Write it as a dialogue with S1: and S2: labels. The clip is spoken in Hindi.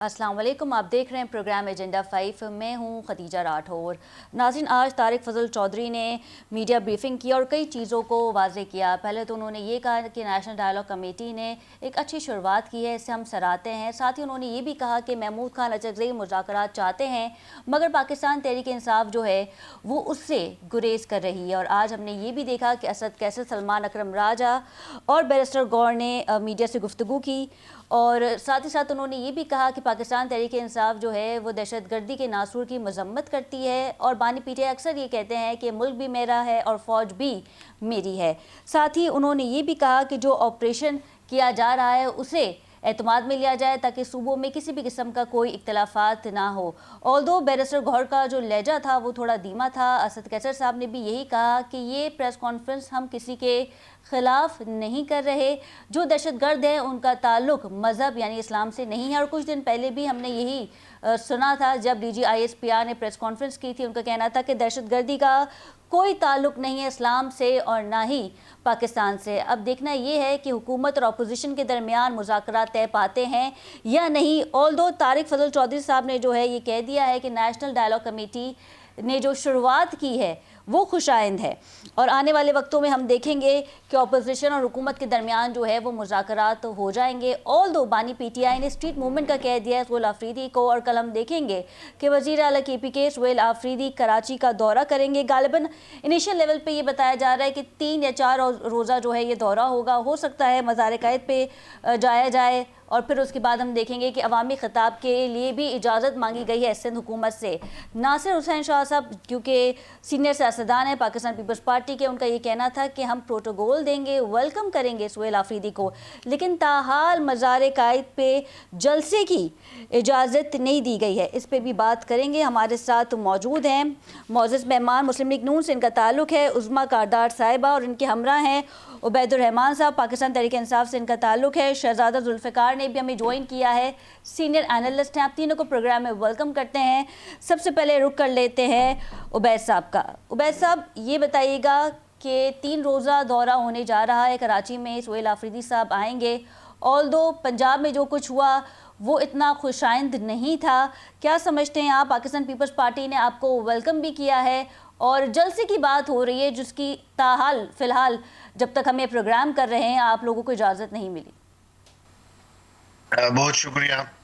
S1: अस्सलाम वालेकुम, आप देख रहे हैं प्रोग्राम एजेंडा 5। मैं हूं खदीजा राठौर। नाज़रीन, आज तारिक फजल चौधरी ने मीडिया ब्रीफिंग की और कई चीज़ों को वाज़े किया। पहले तो उन्होंने ये कहा कि नेशनल डायलॉग कमेटी ने एक अच्छी शुरुआत की है, इससे हम सराहते हैं। साथ ही उन्होंने ये भी कहा कि महमूद खान अचकज़ई मुज़ाकरात चाहते हैं, मगर पाकिस्तान तहरीक इंसाफ जो है वो उससे गुरेज कर रही है। और आज हमने ये भी देखा कि असद कैसर, सलमान अकरम राजा और बैरिस्टर गौर ने मीडिया से गुफ्तगू की। और साथ ही साथ उन्होंने ये भी कहा कि पाकिस्तान तहरीक इंसाफ जो है वो दहशतगर्दी के नासूर की मजम्मत करती है और बानी पीटीआई अक्सर ये कहते हैं कि मुल्क भी मेरा है और फ़ौज भी मेरी है। साथ ही उन्होंने ये भी कहा कि जो ऑपरेशन किया जा रहा है उसे एतमाद में लिया जाए ताकि सूबों में किसी भी किस्म का कोई इख्तलाफात ना हो। ऑल्दो बैरिस्टर गौहर का जो लहजा था वो थोड़ा धीमा था। असद कैसर साहब ने भी यही कहा कि ये प्रेस कॉन्फ्रेंस हम किसी के ख़िलाफ़ नहीं कर रहे, जो दहशतगर्द हैं उनका ताल्लुक मज़हब यानी इस्लाम से नहीं है। और कुछ दिन पहले भी हमने यही सुना था जब DGISPR ने प्रेस कॉन्फ्रेंस की थी। उनका कहना था कि दहशतगर्दी का कोई ताल्लुक नहीं है इस्लाम से और ना ही पाकिस्तान से। अब देखना ये है कि हुकूमत और अपोजिशन के दरमियान मुज़ाकरात तय पाते हैं या नहीं। ऑल्दो तारिक फजल चौधरी साहब ने जो है ये कह दिया है कि नेशनल डायलॉग कमेटी ने जो शुरुआत की है वो खुशाइंद है और आने वाले वक्तों में हम देखेंगे कि अपोजिशन और हुकूमत के दरमियान जो है वो मुज़ाकरात हो जाएंगे। ऑल्दो बानी PTI ने स्ट्रीट मूवमेंट का कह दिया है सुहेल आफरीदी को, और कल हम देखेंगे कि वज़ीर आला KPK सुहेल आफरीदी कराची का दौरा करेंगे। गालिबन इनिशियल लेवल पे ये बताया जा रहा है कि 3 या 4 रोज़ा जो है ये दौरा होगा। हो सकता है मज़ार कायद पे जाया जाए और फिर उसके बाद हम देखेंगे कि अवामी खिताब के लिए भी इजाज़त मांगी गई है सिंध हुकूमत से। नासिर हुसैन शाह साहब क्योंकि सीनियर सियासतदान हैं पाकिस्तान पीपल्स पार्टी के, उनका ये कहना था कि हम प्रोटोकॉल देंगे, वेलकम करेंगे सुहेल आफरीदी को, लेकिन ताहाल मज़ार कायद पे जलसे की इजाज़त नहीं दी गई है। इस पर भी बात करेंगे। हमारे साथ मौजूद हैं मोअज़्ज़ज़ मेहमान, मुस्लिम लीग नून से इनका ताल्लुक़ है, उज़्मा कारदार साहिबा, और इनके हमरा हैं उबैदुर्रहमान साहब, पाकिस्तान तहरीक इंसाफ से इनका ताल्लुक़ है। शहजादा जुल्फ़िकार ने भी हमें ज्वाइन किया है, सीनियर एनालिस्ट हैं। आप तीनों को प्रोग्राम में वेलकम करते हैं। सबसे पहले रुक कर लेते हैं उबैद साहब का। उबैद साहब, ये बताइएगा कि 3 रोज़ा दौरा होने जा रहा है कराची में, सुहेल आफरीदी साहब आएंगे। ऑल्दो पंजाब में जो कुछ हुआ वो इतना खुशाइंद नहीं था, क्या समझते हैं आप? पाकिस्तान पीपल्स पार्टी ने आपको वेलकम भी किया है और जलसे की बात हो रही है जिसकी ताहाल फ़िलहाल जब तक हम ये प्रोग्राम कर रहे हैं आप लोगों को इजाज़त नहीं मिली।
S2: बहुत शुक्रिया।